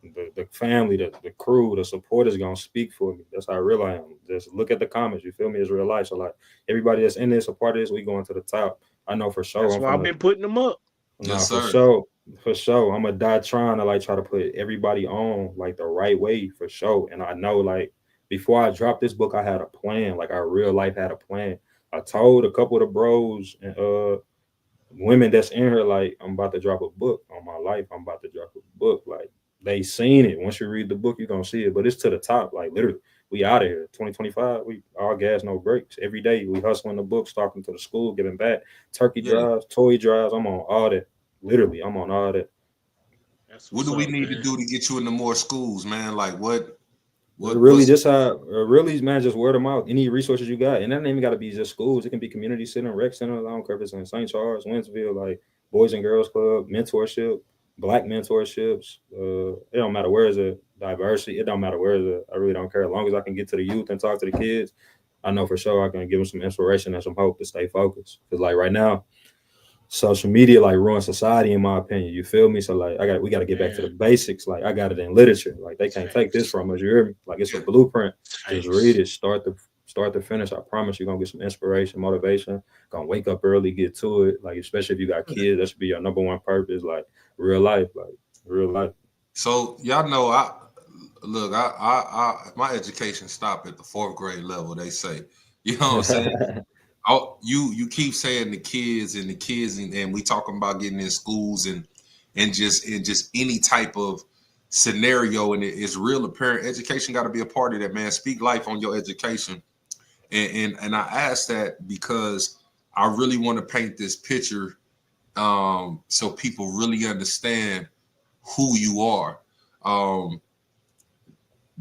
The family, the crew, the support is gonna speak for me. That's how real I am. Just look at the comments. You feel me? It's real life. So like everybody that's in this, a part of this, we going to the top. I know for sure. That's why I've been putting them up. Nah, Yes, for sir. sure. For sure. I'm gonna die trying to like try to put everybody on like the right way for sure. And I know like before I dropped this book, I had a plan. Like I real life had a plan. I told a couple of the bros and women that's in here, like, I'm about to drop a book on my life. I'm about to drop a book. Like they seen it. Once you read the book, you're gonna see it. But it's to the top. Like literally, we out of here. 2025, we all gas, no breaks. Every day we hustling the books, talking to the school, giving back, turkey drives, toy drives. I'm on all that. Literally, I'm on all that. What do we need to do to get you into more schools, man? Like what really just really, man, just word of mouth. Any resources you got, and that ain't even got to be just schools. It can be community center, rec center. I don't care if it's in St. Charles, Winsville, like Boys and Girls Club, mentorship, Black mentorships. It don't matter where is it, diversity. It don't matter where is it. I really don't care. As long as I can get to the youth and talk to the kids, I know for sure I can give them some inspiration and some hope to stay focused. Because like right now, social media like ruins society, in my opinion. You feel me? So like we got to get back to the basics. Like I got it in literature. Like they can't take this from us. You hear me? Like it's a blueprint. Just read it. Start to finish. I promise you're gonna get some inspiration, motivation. Gonna wake up early, get to it. Like especially if you got kids, that should be your number one purpose. Like real life. So y'all know my education stopped at the 4th grade level. They say, you know what I'm saying. You keep saying the kids, and we talking about getting in schools and just any type of scenario, and it's real apparent. Education got to be a part of that, man. Speak life on your education, and I ask that because I really want to paint this picture, so people really understand who you are,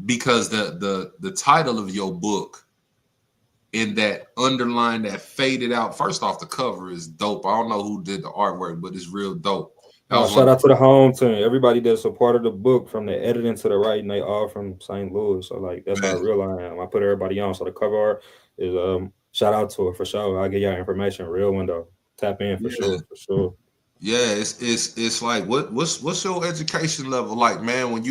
because the title of your book, in that underline that faded out. First off, the cover is dope. I don't know who did the artwork, but it's real dope. Shout out to the home team. Everybody that's a part of the book, from the editing to the writing, they all from St. Louis. So like that's how real I am. I put everybody on. So the cover art is shout out to it for sure. I'll get y'all information. Real window. Tap in for sure. Yeah, it's like what's your education level like, man?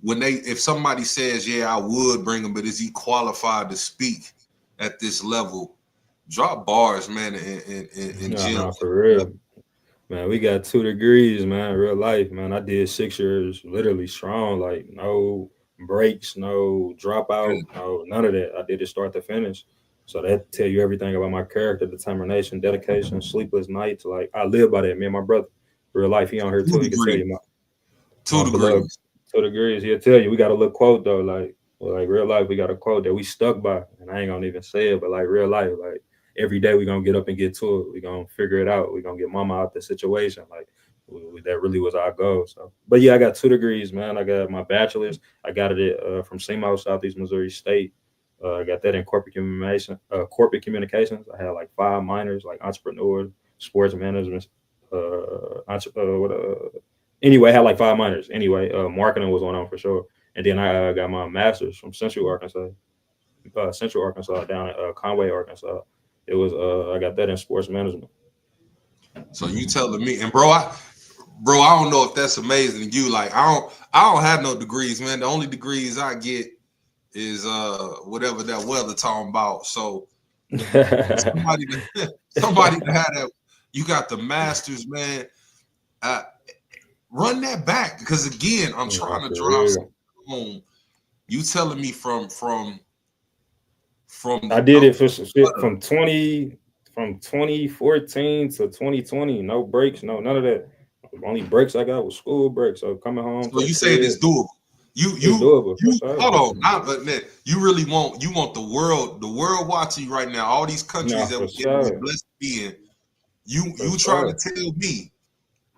If somebody says, yeah, I would bring him, but is he qualified to speak at this level? Drop bars, man, and for real. Man, we got 2 degrees, man, real life, man. I did 6 years literally strong, like no breaks, no dropout, no none of that. I did it start to finish. So that tell you everything about my character, determination, dedication, sleepless nights. Like I live by that. Me and my brother, real life, he on here 2 too. He can tell degrees. you my 2 beloved degrees. 2 degrees. He'll tell you we got a little quote though. Like real life, we got a quote that we stuck by, and I ain't gonna even say it, but like real life, like every day we gonna get up and get to it. We gonna figure it out. We gonna get mama out the situation. Like that really was our goal. So, but yeah, I got 2 degrees, man. I got my bachelor's. I got it from SEMO, Southeast Missouri State. I got that in corporate communication. Corporate communications. I had like 5 minors, like entrepreneur, sports management. Anyway, I had like 5 minors. Anyway, marketing was one on for sure. And then I got my master's from Central Arkansas down at Conway, Arkansas. It was I got that in sports management. So you telling me, and bro, I don't know if that's amazing to you. Like I don't have no degrees, man. The only degrees I get is whatever that weather talking about. So somebody to have that. You got the masters, man. Run that back, because again, I'm trying to drive home. You telling me from I did it from 2014 to 2020. No breaks, no none of that. The only breaks I got was school breaks. So coming home. So you saying it's doable? It's doable. Sure. Hold on, but man, you really want the world watching you right now. All these countries that we're blessed to be in. You trying to tell me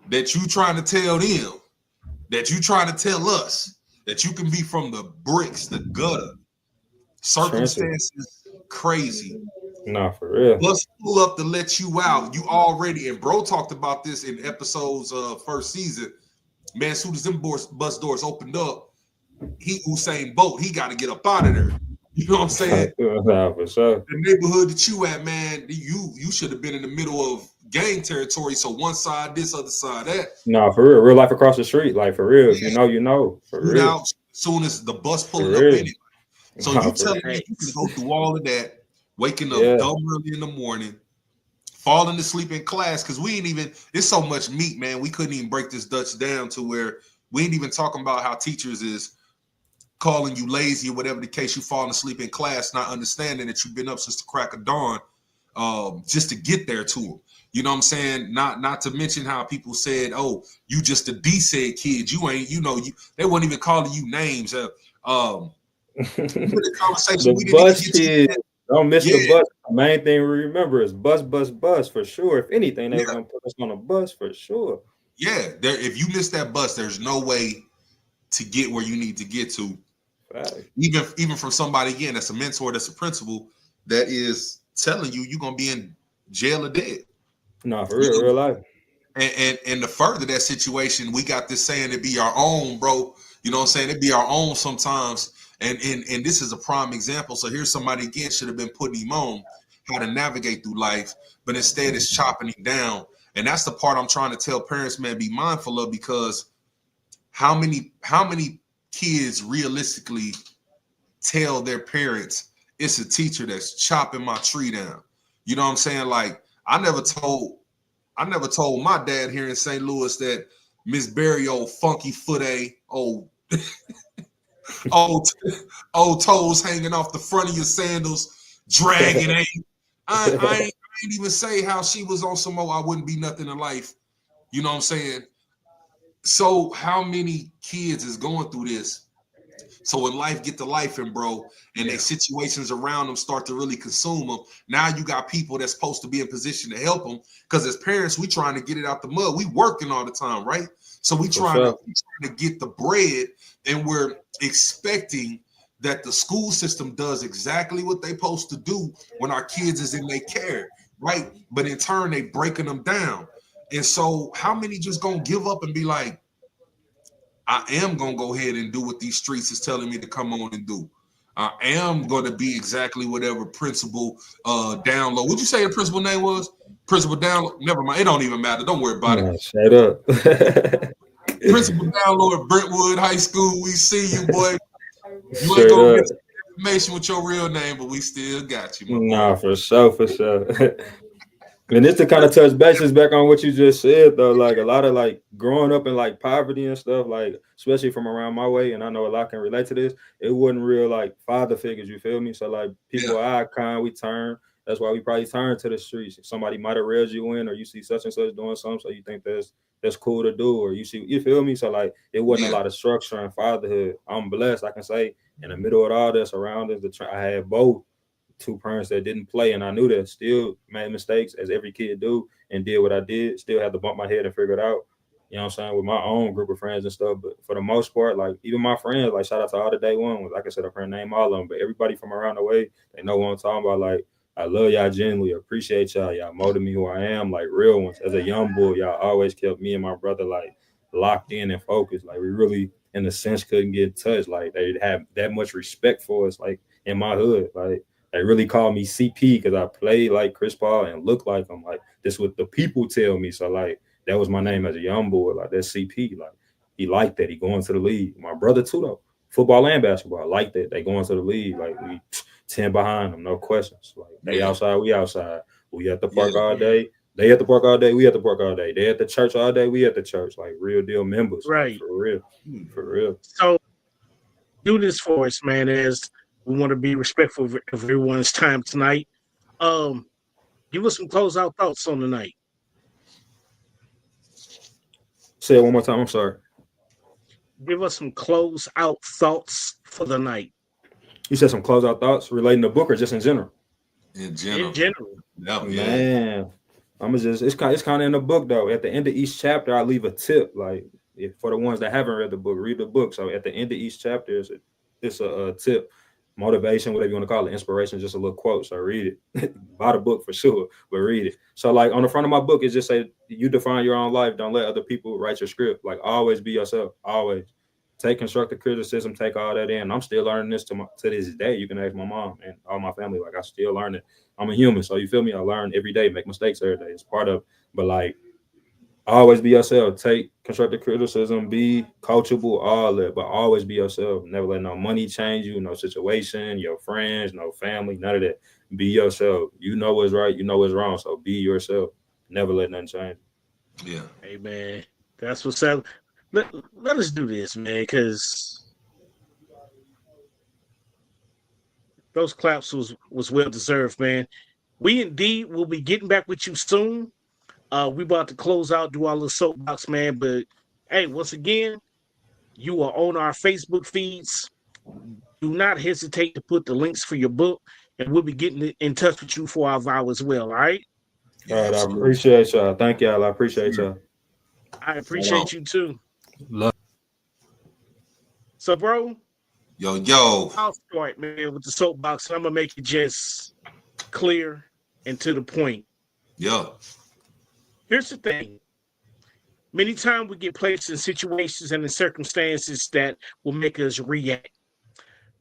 that you trying to tell them, that you trying to tell us that you can be from the bricks, the gutter, circumstances crazy. Nah, for real. Bus pull up to let you out. You already, and bro talked about this in episodes of first season. Man, as soon as them bus doors opened up, Usain Bolt, he got to get up out of there. You know what I'm saying? Nah, for sure. The neighborhood that you at, man, you should have been in the middle of gang territory. So one side this, other side that. Nah, for real life across the street. Like for real, yeah. you know. For real. Out as soon as the bus pulling up anyway. So you telling me you can go through all of that, waking up dumb early in the morning, falling asleep in class, because we ain't even, it's so much meat, man. We couldn't even break this Dutch down to where we ain't even talking about how teachers is calling you lazy or whatever the case, you falling asleep in class, not understanding that you've been up since the crack of dawn just to get there to them. You know what I'm saying? Not to mention how people said, oh, you just a D-said kid. You ain't, they weren't even calling you names. The conversation the bus kid, don't miss the bus. The main thing we remember is bus for sure. If anything, they were gonna put us on a bus for sure. Yeah, if you miss that bus, there's no way to get where you need to get to. Right. Even from somebody, again, that's a mentor, that's a principal, that is telling you you're gonna be in jail or dead. No, for real life. And to further that situation, we got this saying it be our own, bro. You know what I'm saying? It be our own sometimes. And this is a prime example. So here's somebody, again, should have been putting him on how to navigate through life, but instead it's chopping him down. And that's the part I'm trying to tell parents, man, be mindful of, because how many kids realistically tell their parents it's a teacher that's chopping my tree down? You know what I'm saying? Like, I never told my dad here in St. Louis that Miss Berry, old funky foot old toes hanging off the front of your sandals, dragging I ain't even say how she was on some more I wouldn't be nothing in life. You know what I'm saying? So how many kids is going through this? So when life get to life, and bro, and their situations around them start to really consume them, now you got people that's supposed to be in position to help them. Because as parents, we trying to get it out the mud. We working all the time, right? So we trying to get the bread, and we're expecting that the school system does exactly what they supposed to do when our kids is in their care, right? But in turn, they breaking them down. And so how many just gonna give up and be like, I am gonna go ahead and do what these streets is telling me to come on and do. I am gonna be exactly whatever principal download. What'd you say the principal name was? Principal download. Never mind. It don't even matter. Don't worry about it. Shut up. Principal download at Brentwood High School. We see you, boy. You ain't gonna get information with your real name, but we still got you, my boy. For sure. And this to kind of touch bases back on what you just said, though. Like a lot of like growing up in like poverty and stuff, like especially from around my way, and I know a lot can relate to this. It wasn't real like father figures, you feel me? So like people Yeah. our kind, we turn. That's why we probably turn to the streets. Somebody might have railed you in, or you see such and such doing something, so you think that's cool to do, or you see, you feel me? So like it wasn't a Yeah. lot of structure and fatherhood. I'm blessed, I can say, in the middle of all this around us, I had both two parents that didn't play, and I knew that. Still made mistakes as every kid do, and did what I did. Still had to bump my head and figure it out. You know what I'm saying? With my own group of friends and stuff. But for the most part, like even my friends, like shout out to all the day one. Like I said, I can't name all of them, but everybody from around the way, they know what I'm talking about. Like I love y'all genuinely, appreciate y'all. Y'all molded me who I am, like real ones. As a young boy, y'all always kept me and my brother like locked in and focused. Like we really, in a sense, couldn't get touched. Like they have that much respect for us. Like in my hood, like they really call me CP because I played like Chris Paul and look like him. Like this what the people tell me. So like that was my name as a young boy. Like that's CP. Like he liked that. He going to the league. My brother too though. Football and basketball. I like that. They going to the league. Like we 10 behind them, no questions. Like they Yeah. outside, we outside. We at the park Yeah. all day. They at the park all day. We at the park all day. They at the church all day. We at the church. Like real deal members. Like, Right. for real. For real. So do this for us, man, as we want to be respectful of everyone's time tonight. Give us some closeout thoughts on the night. Say it one more time. I'm sorry. Give us some closeout thoughts for the night. You said some closeout thoughts relating to book or just in general? In general. In general. Yeah. Man, I'm just it's kind of in the book though. At the end of each chapter, I leave a tip. Like for the ones that haven't read the book, read the book. So at the end of each chapter, it's a tip, motivation, whatever you want to call it, inspiration, just a little quote. So read it. Buy the book for sure, but read it. So like on the front of my book, it just say you define your own life. Don't let other people write your script. Like always be yourself. Always. Take constructive criticism, take all that in. I'm still learning this to this day. You can ask my mom and all my family. Like I still learn it. I'm a human, so you feel me? I learn every day, make mistakes every day. It's part of, but like always be yourself. Take constructive criticism, be coachable, all that, but always be yourself. Never let no money change you, no situation, your friends, no family, none of that. Be yourself. You know what's right, you know what's wrong. So be yourself. Never let nothing change. Yeah. Hey man, that's what's up. Let us do this, man, because those claps was well deserved, man. We indeed will be getting back with you soon. We about to close out, do our little soapbox, man. But hey, once again, you are on our Facebook feeds. Do not hesitate to put the links for your book, and we'll be getting in touch with you for our vow as well. All right. All right, I appreciate y'all. Thank y'all. I appreciate y'all. I appreciate you too. Love. So, bro, Yo. I'll start, man, with the soapbox. I'm gonna make it just clear and to the point. Yeah. Here's the thing. Many times we get placed in situations and in circumstances that will make us react.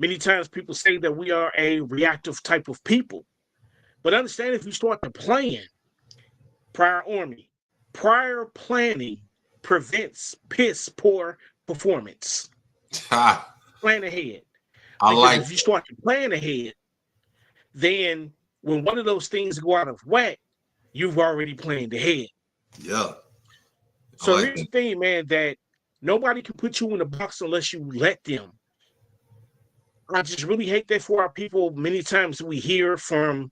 Many times people say that we are a reactive type of people. But understand, if you start to plan, prior planning prevents piss poor performance. Plan ahead. Because if you start to plan ahead, then when one of those things go out of whack, you've already planned ahead. Yeah. So here's the thing, man, that nobody can put you in a box unless you let them. I just really hate that for our people. Many times we hear from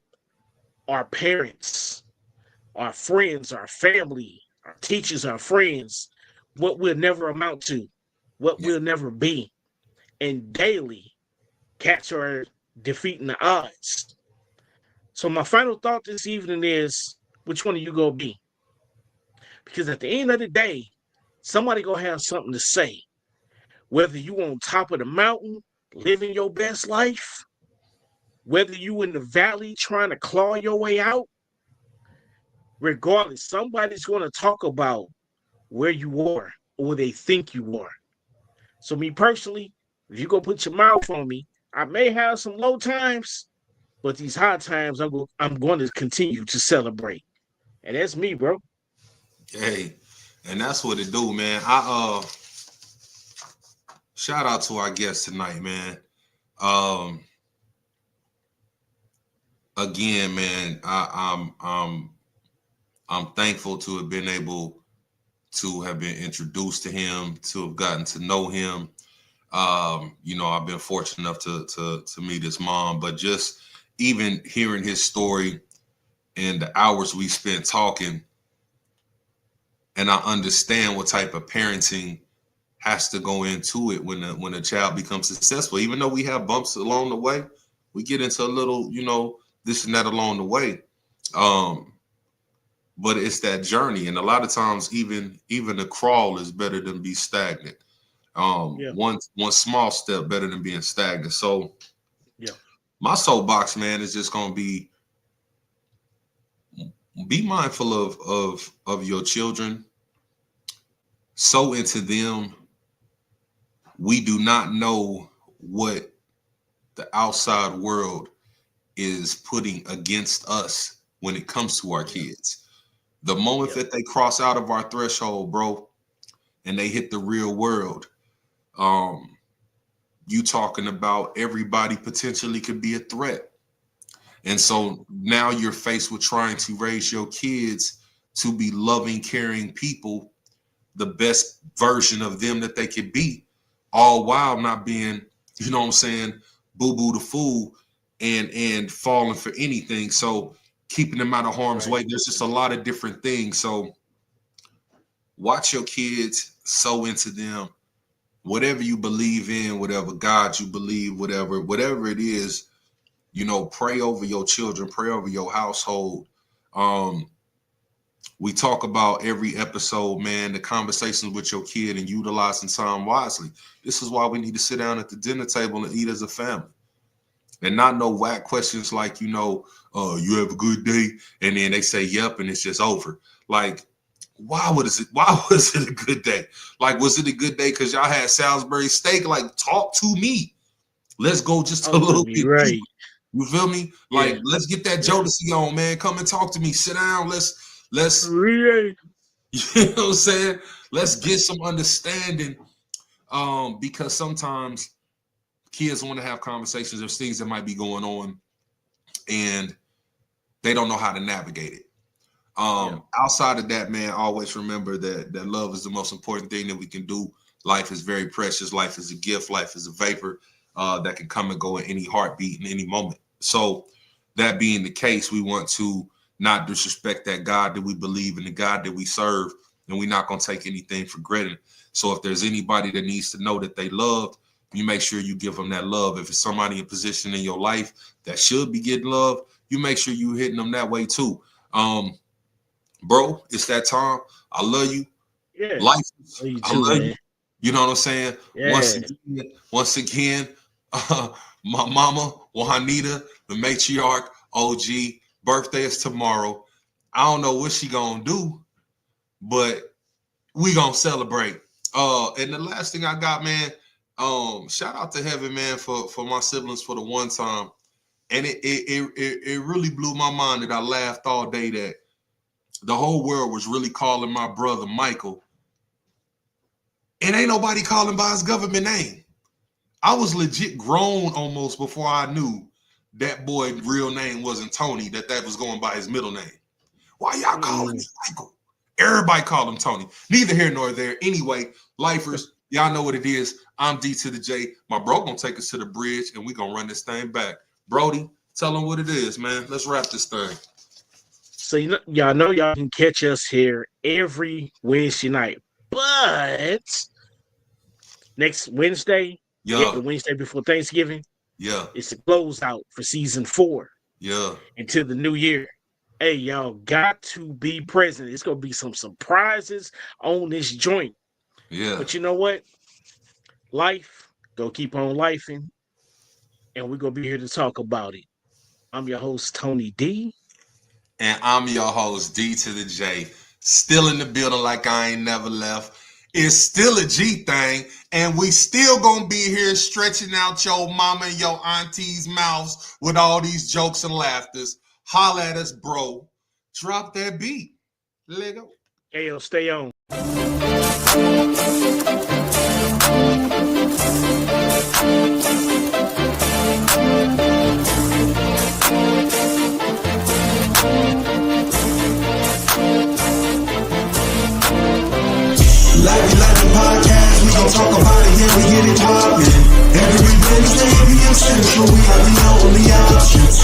our parents, our friends, our family, our teachers, our friends, what we'll never amount to, what we'll never be. And daily, cats are defeating the odds. So my final thought this evening is, which one are you going to be? Because at the end of the day, somebody going to have something to say. Whether you on top of the mountain, living your best life, whether you in the valley trying to claw your way out, regardless, somebody's going to talk about where you are or where they think you are. So me personally, if you go put your mouth on me, I may have some low times, but these high times I'm going to continue to celebrate. And that's me, bro. Hey, and that's what it do, man. Shout out to our guest tonight, man. Again, man, I'm thankful to have been able to have been introduced to him, to have gotten to know him. You know, I've been fortunate enough to meet his mom, but just even hearing his story and the hours we spent talking, and I understand what type of parenting has to go into it when a child becomes successful. Even though we have bumps along the way, we get into a little, you know, this and that along the way. But it's that journey, and a lot of times even the crawl is better than be stagnant. One small step better than being stagnant. So my soapbox, man, is just gonna be mindful of your children. Sow into them. We do not know what the outside world is putting against us when it comes to our kids. The moment that they cross out of our threshold, bro, and they hit the real world, you talking about everybody potentially could be a threat. And so now you're faced with trying to raise your kids to be loving, caring people, the best version of them that they could be, all while not being, you know what I'm saying, boo-boo the fool and falling for anything. So keeping them out of harm's way. There's just a lot of different things. So watch your kids, sow into them, whatever you believe in, whatever God you believe, whatever it is, you know, pray over your children, pray over your household. We talk about every episode, man, the conversations with your kid and utilizing time wisely. This is why we need to sit down at the dinner table and eat as a family. And not no whack questions like, you know, you have a good day, and then they say yep, and it's just over. Like, why was it a good day? Like, was it a good day because y'all had Salisbury steak? Like, talk to me. Let's go just a little bit deeper. You feel me? Like, let's get that Jodeci on, man. Come and talk to me. Sit down. Let's you know what I'm saying? Let's get some understanding. Because sometimes kids want to have conversations. There's things that might be going on, and they don't know how to navigate it. Outside of that, man, always remember that love is the most important thing that we can do. Life is very precious. Life is a gift. Life is a vapor that can come and go in any heartbeat in any moment. So that being the case, we want to not disrespect that God that we believe in, the God that we serve, and we're not going to take anything for granted. So if there's anybody that needs to know that they loved, you make sure you give them that love. If it's somebody in position in your life that should be getting love, you make sure you hitting them that way too. Bro, it's that time. I love you. Yeah. Life, Love you I too, love man. you. You know what I'm saying? Yeah. Once again, my mama, Juanita, the matriarch, OG, birthday is tomorrow. I don't know what she gonna do, but we gonna celebrate. And the last thing I got, man, shout out to heaven, man, for my siblings for the one time. And it really blew my mind that I laughed all day that the whole world was really calling my brother Michael. And ain't nobody calling by his government name. I was legit grown almost before I knew that boy's real name wasn't Tony, that was going by his middle name. Why y'all calling me Michael? Everybody call him Tony. Neither here nor there. Anyway, lifers, y'all know what it is. I'm D to the J. My bro gonna take us to the bridge, and we gonna run this thing back. Brody, tell them what it is, man. Let's wrap this thing. So y'all know y'all can catch us here every Wednesday night, but next Wednesday, the Wednesday before Thanksgiving, it's a closeout for season 4. Until the new year. Hey, y'all got to be present. It's gonna be some surprises on this joint. But you know what? Life go keep on lifing, and we're gonna be here to talk about it. I'm your host, Tony D. And I'm your host, D to the J. Still in the building like I ain't never left. It's still a G thing, and we still gonna be here stretching out your mama and your auntie's mouths with all these jokes and laughters. Holla at us, bro. Drop that beat. Let go. Hey, yo, stay on. Life be Life podcast, we gon' talk about it, yeah, we get it poppin'. Every Wednesday, we essential, we are the only options.